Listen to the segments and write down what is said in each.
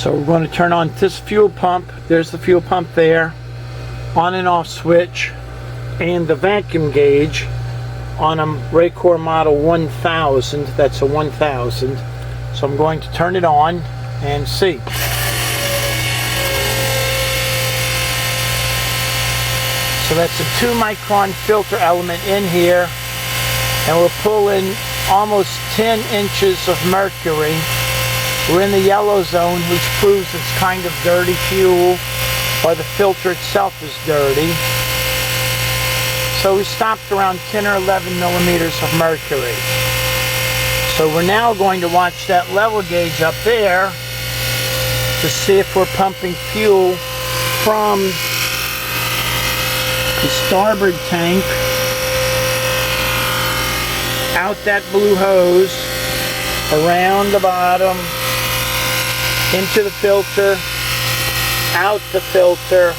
So we're going to turn on this fuel pump. There's the fuel pump there. On and off switch. And the vacuum gauge on a Racor model 1000. That's a 1000. So I'm going to turn it on and see. So that's a 2-micron filter element in here, and we're pulling almost 10 inches of mercury. We're in the yellow zone, which proves it's kind of dirty fuel, or the filter itself is dirty. So we stopped around 10 or 11 millimeters of mercury. So we're now going to watch that level gauge up there to see if we're pumping fuel from the starboard tank out that blue hose, around the bottom, into the filter, out the filter,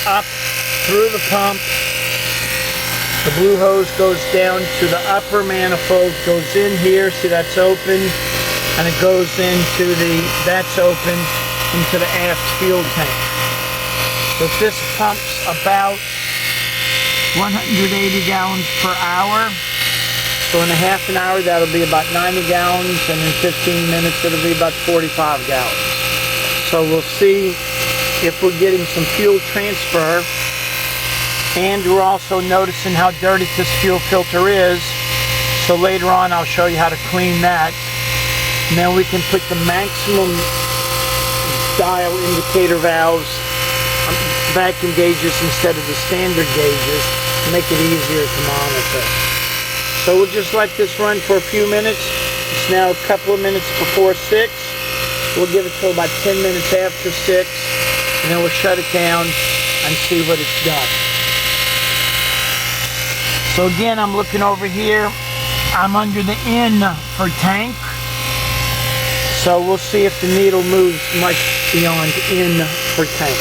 up through the pump. The blue hose goes down to the upper manifold, goes in here, see that's open, and it goes into that's open, into the aft fuel tank. So this pumps about 180 gallons per hour. So in a half an hour, that'll be about 90 gallons, and in 15 minutes, it'll be about 45 gallons. So we'll see if we're getting some fuel transfer, and we're also noticing how dirty this fuel filter is. So later on, I'll show you how to clean that. And then we can put the maximum dial indicator valves, vacuum gauges instead of the standard gauges, to make it easier to monitor. So we'll just let this run for a few minutes. It's now a couple of minutes before 6. We'll give it till about 10 minutes after 6, and then we'll shut it down and see what it's done. So again, I'm looking over here. I'm under the N for tank. So we'll see if the needle moves much beyond N for tank.